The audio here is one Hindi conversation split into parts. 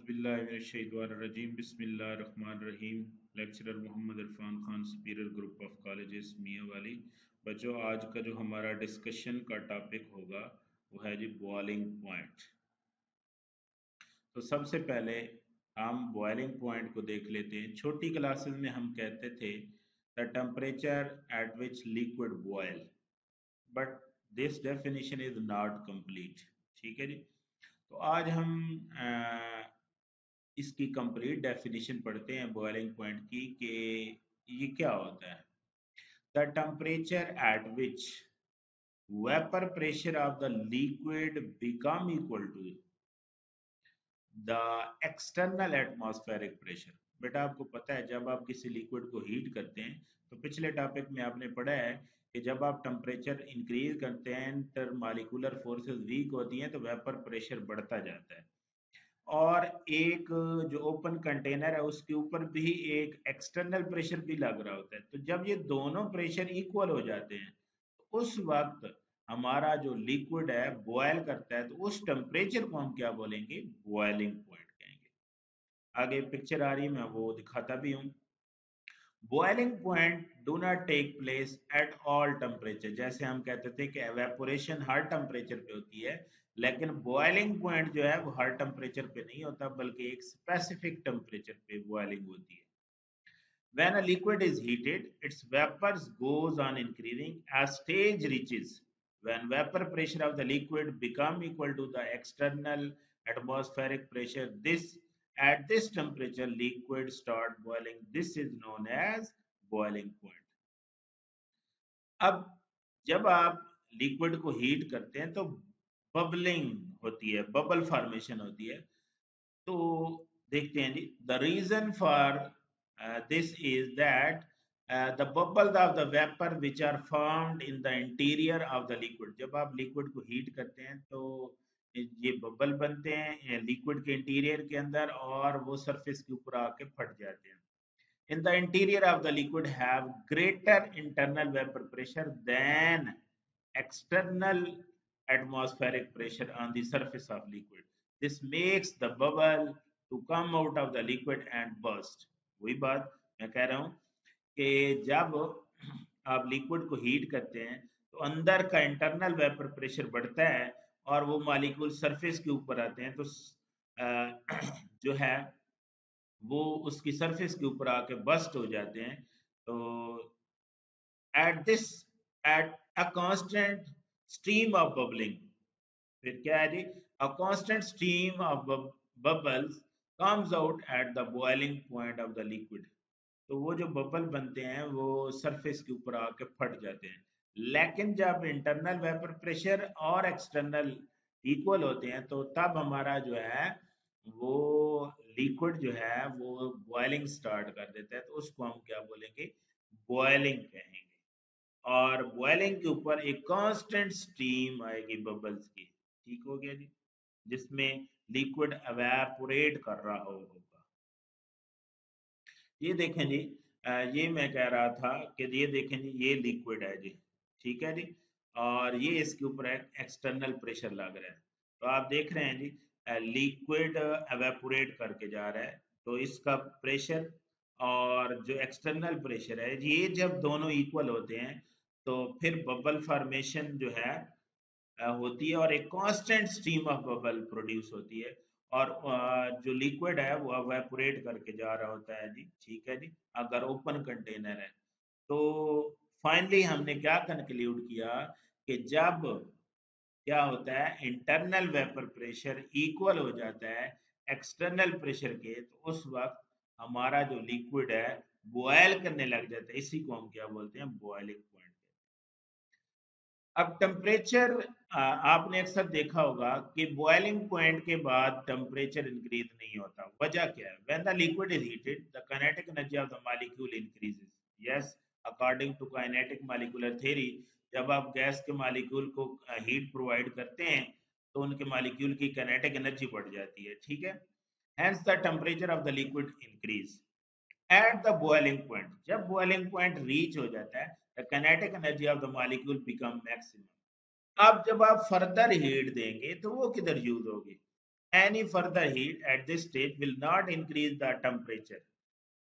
औज़ुबिल्लाहिमिनश्शैतानिर्रजीम बिस्मिल्लाहिर्रहमानिर्रहीम। Lecturer Mohammad Irfan Khan, superior group of colleges Mianwali. बच्चों, आज का जो हमारा डिस्कशन का टॉपिक होगा वो है जी बॉइलिंग पॉइंट। तो सबसे पहले हम बॉइलिंग पॉइंट को देख लेते हैं। छोटी क्लासेस में हम कहते थे the temperature at which liquid boil, but this definition is not complete. ठीक है जी। तो आज हम इसकी कंप्लीट डेफिनेशन पढ़ते हैं बॉइलिंग पॉइंट की कि ये क्या होता है। The temperature at which vapour pressure of the liquid become equal to the external atmospheric pressure. बेटा आपको पता है जब आप किसी लिक्विड को हीट करते हैं तो पिछले टॉपिक में आपने पढ़ा है कि जब आप टेम्परेचर इंक्रीज करते हैं इंटरमॉलिक्यूलर फोर्सेस वीक होती हैं तो वेपर प्रेशर बढ़ता जाता है। और एक जो ओपन कंटेनर है उसके ऊपर भी एक एक्सटर्नल प्रेशर भी लग रहा होता है। तो जब ये दोनों प्रेशर इक्वल हो जाते हैं तो उस वक्त हमारा जो लिक्विड है बॉयल करता है, तो उस टेम्परेचर को हम क्या बोलेंगे? बॉइलिंग पॉइंट कहेंगे। आगे पिक्चर आ रही है, मैं वो दिखाता भी हूँ। Boiling point do not take place at all temperature. जैसे हम कहते थे कि एवेपोरेशन हर टेम्परेचर पे होती है, लेकिन बॉइलिंग पॉइंट जो है वो हर टेम्परेचर पे नहीं होता बल्कि एक स्पेसिफिक टेम्परेचर पे बॉइलिंग होती है। When a liquid is heated, its vapors goes on increasing as stage reaches. When vapor pressure of the liquid become equal to the external atmospheric pressure, at this temperature liquid start boiling. This is known as boiling point. अब जब आप लिक्विड को हीट करते हैं तो बबलिंग होती है, बबल फॉर्मेशन होती है। तो देखते हैं जी, the reason for this is that the bubbles of the vapour which are formed in the interior of the liquid. जब आप लिक्विड को हीट करते हैं तो ये बबल बनते हैं लिक्विड के इंटीरियर के अंदर और वो सरफेस के ऊपर आके फट जाते हैं। In the interior of the liquid have greater internal vapor pressure than external atmospheric pressure on the surface of liquid. This makes the bubble to come out of the liquid and burst. वही बात मैं कह रहा हूँ कि जब आप लिक्विड को हीट करते हैं तो अंदर का इंटरनल वेपर प्रेशर बढ़ता है और वो मॉलिक्यूल सरफेस के ऊपर आते हैं, तो जो है वो उसकी सरफेस के ऊपर आके बस्ट हो जाते हैं। तो at this at a constant stream of bubbling, फिर क्या है जी, a constant stream of bubbles comes out at the boiling point of the liquid. तो वो जो बबल बनते हैं वो सरफेस के ऊपर आके फट जाते हैं। लेकिन जब इंटरनल वेपर प्रेशर और एक्सटर्नल इक्वल होते हैं तो तब हमारा जो है वो लिक्विड जो है वो बॉइलिंग स्टार्ट कर देता है, तो उसको हम क्या बोलेंगे? बॉइलिंग कहेंगे। और बॉइलिंग के ऊपर एक कांस्टेंट स्टीम आएगी बबल्स की। ठीक हो गया जी, जिसमें लिक्विड एवेपोरेट कर रहा होगा। ये देखें जी, ये मैं कह रहा था कि ये देखें जी, ये लिक्विड है जी, ठीक है जी, और ये इसके ऊपर एक्सटर्नल प्रेशर लग रहा है। तो आप देख रहे हैं जी, लिक्विड एवेपोरेट करके जा रहा है, तो इसका प्रेशर और जो एक्सटर्नल प्रेशर है ये जब दोनों इक्वल होते हैं तो फिर बबल फॉर्मेशन जो है होती है और एक constant stream of bubble produce होती है और जो लिक्विड है वो एवेपोरेट करके जा रहा होता है जी। ठीक है जी, अगर ओपन कंटेनर है तो फाइनली हमने क्या कंक्लूड किया कि जब क्या होता है इंटरनल वेपर प्रेशर इक्वल हो जाता है एक्सटर्नल प्रेशर के, तो उस वक्त हमारा जो लिक्विड है बॉयल करने लग जाता है। इसी को हम क्या बोलते हैं? Boiling point. अब टेम्परेचर, आपने अक्सर देखा होगा कि बॉइलिंग पॉइंट के बाद टेम्परेचर इंक्रीज नहीं होता। वजह क्या है? When the liquid is heated the kinetic energy of the molecule increases. Yes, according to kinetic molecular theory, जब आप गैस के मॉलिक्यूल को हीट प्रोवाइड करते हैं तो उनके मॉलिक्यूल की काइनेटिक एनर्जी बढ़ जाती है। ठीक है, hence the temperature of the liquid increase at the boiling point. जब बॉइलिंग पॉइंट रीच हो जाता है the kinetic energy of the molecule become maximum. अब जब आप फर्दर हीट देंगे तो वो किधर यूज होगी? any further heat at this stage will not increase the temperature.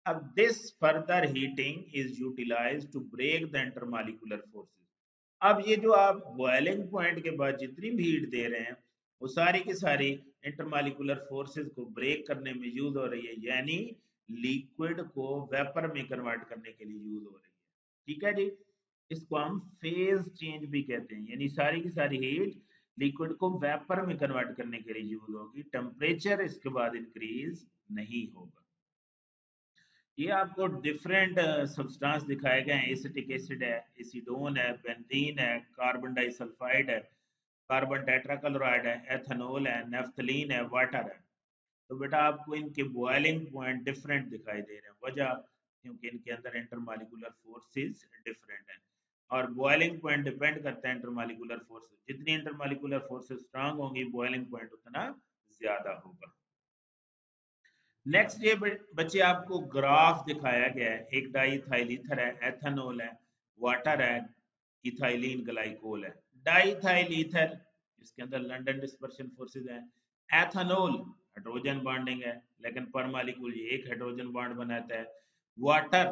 अब this further heating is utilized to break the intermolecular forces. अब ये जो आप बॉइलिंग पॉइंट के बाद जितनी भी हीट दे रहे हैं वो सारी की सारी इंटरमॉलिक्यूलर फोर्सेस को ब्रेक करने में यूज हो रही है, यानी लिक्विड को वेपर में कन्वर्ट करने के लिए यूज हो रही है। ठीक है जी, इसको हम फेज चेंज भी कहते हैं, यानी सारी की सारी हीट लिक्विड को वेपर में कन्वर्ट करने के लिए यूज होगी, टेम्परेचर इसके बाद इंक्रीज नहीं होगा। ये आपको डिफरेंट सब्सटेंस दिखाए गए हैं, एसिटिक एसिड है, एसिडोन है, बेंजीन है, कार्बन डाइसल्फाइड है, कार्बन टेट्राक्लोराइड है, एथेनॉल है, नेफ्थलीन है, वाटर है। तो बेटा आपको इनके बॉइलिंग पॉइंट डिफरेंट दिखाई दे रहे हैं, वजह क्योंकि इनके अंदर इंटरमॉलिक्यूलर फोर्सेस डिफरेंट हैं और बॉइलिंग पॉइंट डिपेंड करता है इंटरमॉलिक्यूलर फोर्सेस। जितनी इंटरमॉलिक्यूलर फोर्सेस स्ट्रांग होंगी बॉइलिंग पॉइंट उतना ज्यादा होगा। नेक्स्ट ये बच्चे आपको ग्राफ दिखाया गया है, एक डाइथाइल ईथर है, एथेनॉल है, वाटर है, इथाइलिन ग्लाइकोल है। डाइथाइल ईथर इसके अंदर लंडन डिस्पर्शन फोर्सेस हैं, एथेनॉल हाइड्रोजन बॉन्डिंग है लेकिन पर मॉलिक्यूल ये एक हाइड्रोजन बॉन्ड बनाता है, वाटर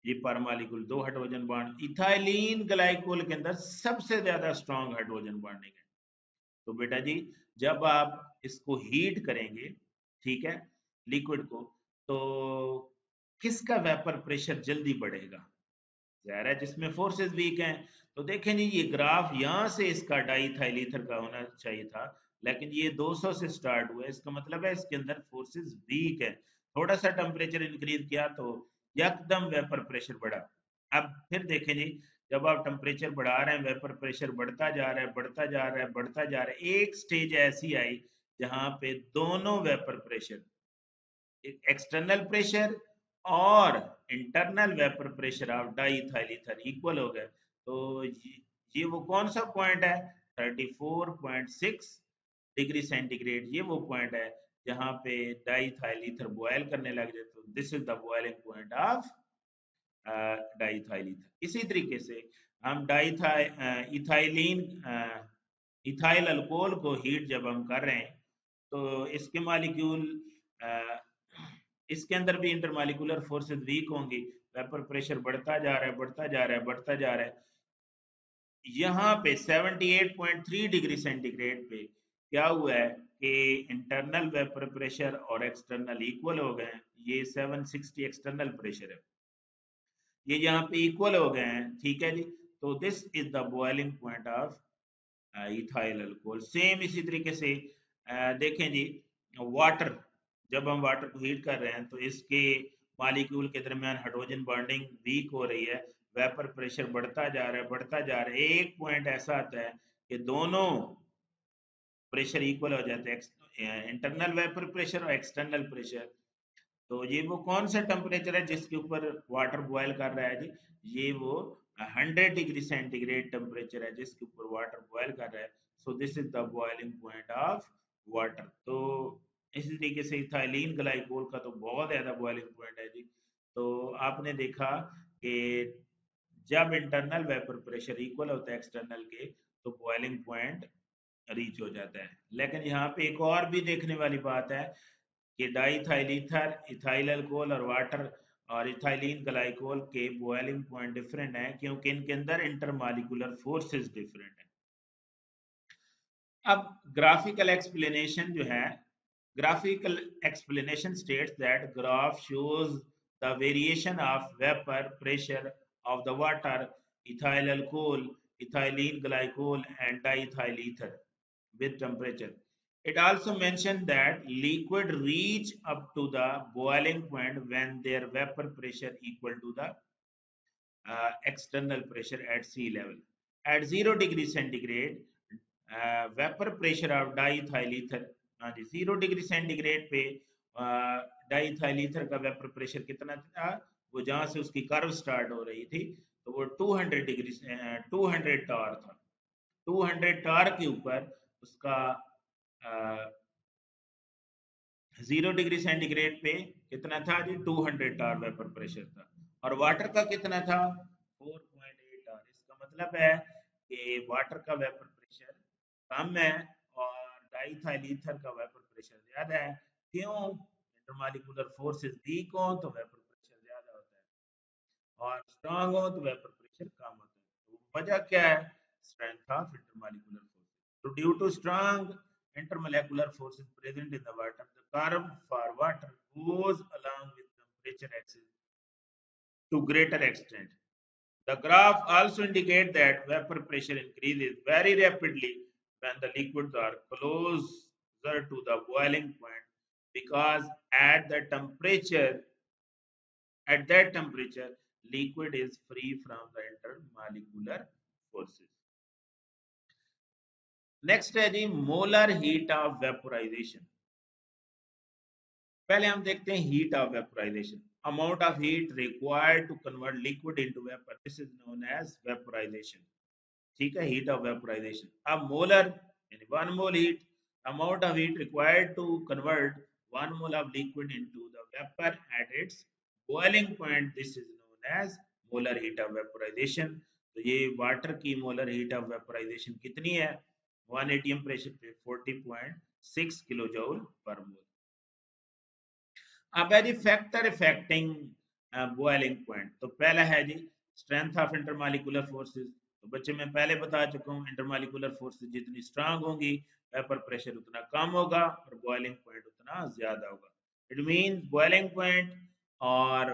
ये पर मॉलिक्यूल दो हाइड्रोजन बॉन्ड, इथाइलिन ग्लाइकोल के अंदर सबसे ज्यादा स्ट्रॉन्ग हाइड्रोजन बॉन्डिंग है। तो बेटा जी जब आप इसको हीट करेंगे, ठीक है, लिक्विड को, तो किसका वेपर प्रेशर जल्दी बढ़ेगा? जाहिर है जिसमें फोर्सेस वीक हैं। तो देखें जी ये ग्राफ यहाँ से इसका डाइथाइल ईथर का होना चाहिए था, लेकिन ये 200 से स्टार्ट हुआ है, इसका मतलब है इसके अंदर फोर्सेस वीक है। थोड़ा सा टेम्परेचर इंक्रीज किया तो एकदम वेपर प्रेशर बढ़ा। अब फिर देखें जी जब आप टेम्परेचर बढ़ा रहे हैं वेपर प्रेशर बढ़ता जा रहा है, बढ़ता जा रहा है, बढ़ता जा रहा है। एक स्टेज ऐसी आई जहां पे दोनों वेपर प्रेशर, एक्सटर्नल प्रेशर और internal vapour pressure of diethyl ether equal हो गए। तो ये वो कौन सा पॉइंट है? 34.6 डिग्री सेंटीग्रेड, ये वो पॉइंट है जहां पे डाइथाइल ईथर बॉयल करने लग जाए। तो this is the boiling point of diethyl ether. इसी तरीके से हम इथाइलिन इथाइल अल्कोहल को हीट जब हम कर रहे हैं तो इसके मॉलिक्यूल इसके अंदर भी इंटरमॉलिक्यूलर फोर्सेस वीक होंगी, वेपर प्रेशर बढ़ता जा रहा है, बढ़ता जा रहा है, बढ़ता जा रहा है। यहाँ पे 78.3 डिग्री सेंटीग्रेड पे क्या हुआ है कि इंटरनल वेपर प्रेशर और एक्सटर्नल इक्वल हो गए हैं। ये 760 एक्सटर्नल प्रेशर है, ये यहाँ पे इक्वल हो गए हैं। ठीक है जी, तो this is the boiling point of ethyl alcohol. Same इसी तरीके से देखें जी वाटर, जब हम वाटर को हीट कर रहे हैं तो इसके मॉलिक्यूल के दरमियान हाइड्रोजन बॉन्डिंग वीक हो रही है, वेपर प्रेशर बढ़ता जा रहा है, बढ़ता जा रहा है। एक पॉइंट ऐसा आता है कि दोनों प्रेशर इक्वल हो जाते हैं, इंटरनल वेपर प्रेशर और एक्सटर्नल प्रेशर। तो ये वो कौन सा टेम्परेचर है जिसके ऊपर वाटर बॉयल कर रहा है जी? ये वो 100 डिग्री सेंटीग्रेड टेम्परेचर है जिसके ऊपर वाटर बॉयल कर रहा है। So this is the boiling point of water. तो इसी तरीके से इथाइलिन ग्लाइकोल का तो बहुत ज्यादा बॉइलिंग पॉइंट है जी। तो आपने देखा कि जब इंटरनल वेपर प्रेशर इक्वल होता है एक्सटर्नल के तो बॉइलिंग पॉइंट रीच हो जाता है। लेकिन यहाँ पे एक और भी देखने वाली बात है कि डाइथाइल ईथर, इथाइल अल्कोहल और वाटर और इथाइलिन ग्लाइकोल के बॉइलिंग पॉइंट डिफरेंट है क्योंकि इनके अंदर इंटरमॉलिक्यूलर फोर्सेस डिफरेंट है। अब ग्राफिकल एक्सप्लेनेशन जो है, graphical explanation states that graph shows the variation of vapor pressure of the water, ethyl alcohol, ethylene glycol, and diethyl ether with temperature. It also mentioned that liquid reach up to the boiling point when their vapor pressure equal to the external pressure at sea level. At 0 degree centigrade, vapour pressure of diethyl ether, हाँ जी, 0 डिग्री सेंटीग्रेड पे डाइथाइल ईथर का वेपर प्रेशर कितना था? वो जहां से उसकी कर्व स्टार्ट हो रही थी तो वो 200 डिग्री 200 टार था। 200 टार के ऊपर उसका 0 डिग्री सेंटीग्रेड पे कितना था जी? 200 टार वेपर प्रेशर था। और वाटर का कितना था? 4.8 टार। इसका मतलब है कि वाटर का वेपर प्रेशर कम है और इथाइल ईथर का वेपर प्रेशर ज्यादा है। क्यों? इंटरमॉलिक्यूलर फोर्सेस वीक हो तो वेपर प्रेशर ज्यादा होता है, और स्ट्रांग हो तो वेपर प्रेशर कम होता है। तो वजह क्या है? Strength of intermolecular forces. तो due to strong intermolecular forces present in the water, the curve for water goes along with temperature axis to greater extent. The graph also indicates that vapor pressure increases very rapidly when the liquids are closer to the boiling point, because at that temperature liquid is free from the intermolecular forces. Next है जी मोलर हीट ऑफ वेपोराइजेशन। पहले हम देखते हैं heat of vaporisation, amount of heat required to convert liquid into vapour, this is known as vaporisation. ठीक है, हीट ऑफ वेपोराइजेशन। अब मोलर यानी 1 mole heat, amount of heat required to convert 1 mole of liquid into the vapour at its boiling point, this is known as molar heat of vaporisation. तो ये वाटर की मोलर हीट ऑफ वेपोराइजेशन कितनी है? 1 atm प्रेशर पे 40.6 किलो जूल पर मोल। अब है जी फैक्टर इफेक्टिंग बॉइलिंग पॉइंट। तो पहला है जी स्ट्रेंथ ऑफ इंटरमॉलिक्यूलर फोर्सेस। तो बच्चे मैं पहले बता चुका हूँ, इंटरमॉलिक्यूलर फोर्सेस जितनी स्ट्रांग होंगी वेपर प्रेशर उतना कम होगा और बॉइलिंग पॉइंट उतना ज्यादा होगा। इट मींस बॉइलिंग पॉइंट और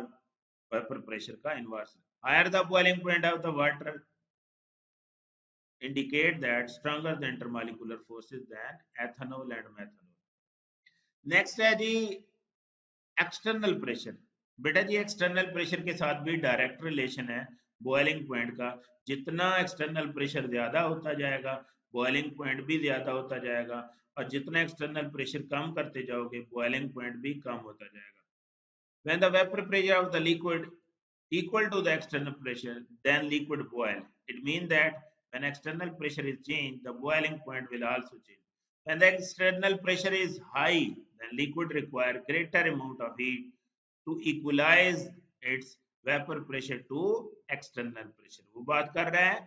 वेपर प्रेशर का inverse. Higher the boiling point of the water indicate that stronger the intermolecular forces than ethanol and methanol. Next है जी एक्सटर्नल प्रेशर। बेटा जी एक्सटर्नल प्रेशर के साथ भी डायरेक्ट रिलेशन है बॉइलिंग पॉइंट का। जितना एक्सटर्नल प्रेशर ज्यादा होता जाएगा बॉइलिंग पॉइंट भी ज्यादा होता जाएगा, और जितना एक्सटर्नल प्रेशर कम करते जाओगे बॉइलिंग पॉइंट भी कम होता जाएगा। When the vapor pressure of the liquid equal to the external pressure, then liquid boil. It means that when external pressure is changed, the boiling point will also change. When the external pressure is high, then liquid require greater amount of heat to equalize its vapor pressure to external pressure. वो बात कर रहा है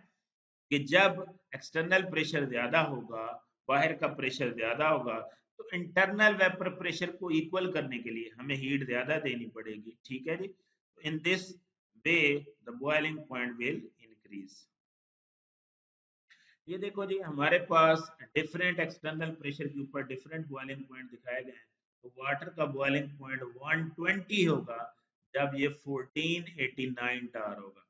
कि जब एक्सटर्नल प्रेशर ज्यादा होगा, बाहर का प्रेशर ज्यादा होगा, तो इंटरनल वेपर प्रेशर को इक्वल करने के लिए हमें हीट ज्यादा देनी पड़ेगी। ठीक है जी, in this way the boiling point will increase. ये देखो जी हमारे पास डिफरेंट एक्सटर्नल प्रेशर के ऊपर डिफरेंट बॉइलिंग पॉइंट दिखाए गए हैं। तो वाटर का बॉइलिंग पॉइंट 120 होगा जब ये 1489 टार होगा,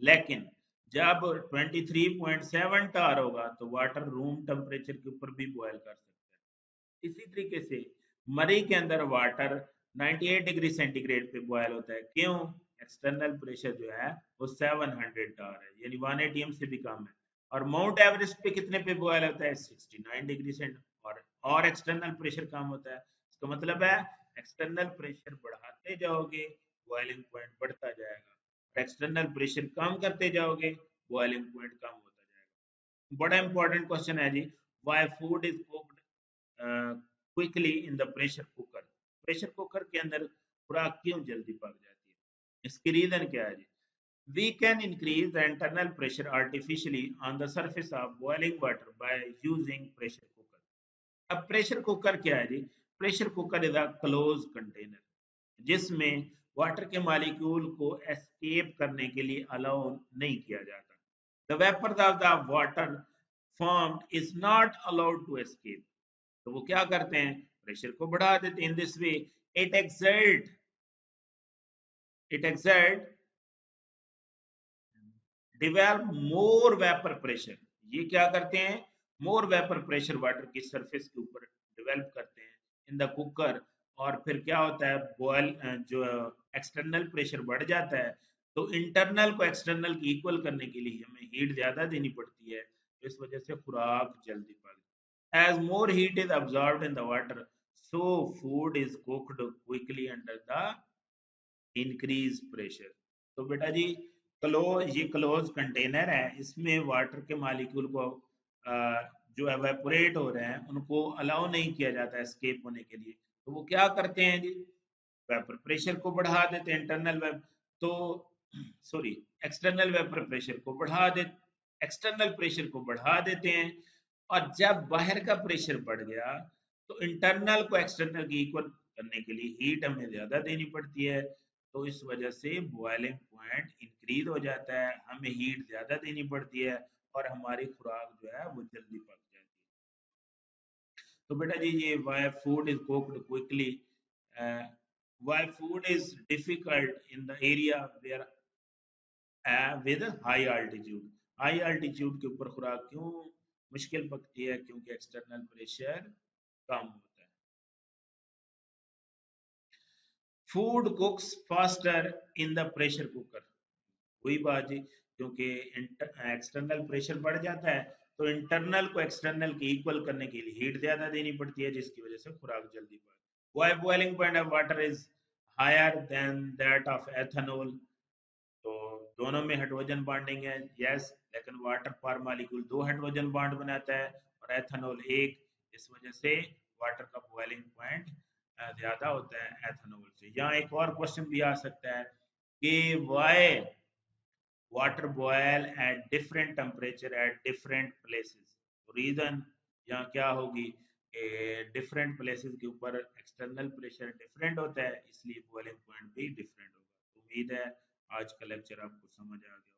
लेकिन जब 23.7 टार होगा तो वाटर रूम टेम्परेचर के ऊपर भी बॉयल कर सकता है। इसी तरीके से मरी के अंदर वाटर 98 डिग्री सेंटीग्रेड पे बॉयल होता है। क्यों? एक्सटर्नल प्रेशर जो है वो 700 टार है, यानी 1 atm से भी कम है। और माउंट एवरेस्ट पे कितने पे बॉयल होता है? 69 डिग्री सेंट, और एक्सटर्नल प्रेशर कम होता है। इसका मतलब है एक्सटर्नल प्रेशर बढ़ाते जाओगे बॉइलिंग पॉइंट बढ़ता जाएगा, एक्सटर्नल प्रेशर कम करते जाओगे बॉइलिंग पॉइंट कम होता जाएगा। बड़ा इंपॉर्टेंट क्वेश्चन है जी, why food is cooked quickly in the pressure cooker. Pressure cooker के अंदर खुराक क्यों जल्दी पक जाती है? इसकी रीजन क्या है जी? We can increase the internal pressure artificially on the surface of boiling water by using pressure cooker. अब प्रेशर कुकर क्या है जी? Pressure cooker is a close container जिसमें वाटर के मॉलिक्यूल को एस्केप करने के लिए अलाउ नहीं किया जाता। The vapor of the water formed is not allowed to escape. तो वो क्या करते हैं? प्रेशर को बढ़ा देते हैं। In this way, it exert develop more vapor pressure. ये क्या करते हैं? मोर वेपर प्रेशर वाटर की सरफेस के ऊपर डेवलप करते हैं इन द कुकर, और फिर क्या होता है? बॉयल जो एक्सटर्नल प्रेशर बढ़ जाता है तो इंटरनल को एक्सटर्नल की इक्वल करने के लिए हमें हीट ज्यादा देनी पड़ती है, इस वजह से खुराक जल्दी पक। As more heat is absorbed in the water, so food is cooked quickly under the increased pressure. तो बेटा जी ये क्लोज कंटेनर है, इसमें वाटर के मॉलिक्यूल को जो एवेपोरेट हो रहे हैं उनको अलाउ नहीं किया जाता एस्केप होने के लिए। तो वो क्या करते हैं जी? वेपर प्रेशर को बढ़ा देते हैं, एक्सटर्नल वेपर प्रेशर को बढ़ा देते हैं और जब बाहर का प्रेशर बढ़ गया तो इंटरनल को एक्सटर्नल की इक्वल करने के लिए हीट हमें ज्यादा देनी पड़ती है, तो इस वजह से बॉइलिंग पॉइंट इंक्रीज हो जाता है, हमें हीट ज्यादा देनी पड़ती है और हमारी खुराक जो है वो जल्दी पक जाती है। तो बेटा जी ये why food is cooked quickly, why food is difficult in the area where with high altitude, high altitude के ऊपर खुराक क्यों मुश्किल पकती है, क्योंकि एक्सटर्नल प्रेशर कम होता है। Food कुक्स faster in the pressure cooker, वही बात जी, क्योंकि एक्सटर्नल प्रेशर बढ़ जाता है तो इंटरनल को एक्सटर्नल के इक्वल करने के लिए हीट ज्यादा देनी पड़ती है, जिसकी वजह से खुराक जल्दी पक। Why boiling point of water is higher than that of ethanol, तो दोनों में हाइड्रोजन बॉन्डिंग है यस, लेकिन वाटर पर मॉलिक्यूल दो हाइड्रोजन बॉन्ड बनाता है और एथेनॉल एक, इस वजह से वाटर का बॉइलिंग पॉइंट ज्यादा होता है एथेनॉल से। यहाँ एक और क्वेश्चन भी आ सकता है कि why water boil at different temperature at different places, reason यहाँ क्या होगी कि डिफरेंट प्लेसेस के ऊपर एक्सटर्नल प्रेशर डिफरेंट होता है, इसलिए बॉइलिंग पॉइंट भी डिफरेंट होगा। उम्मीद है आज का लेक्चर आपको समझ आ गया।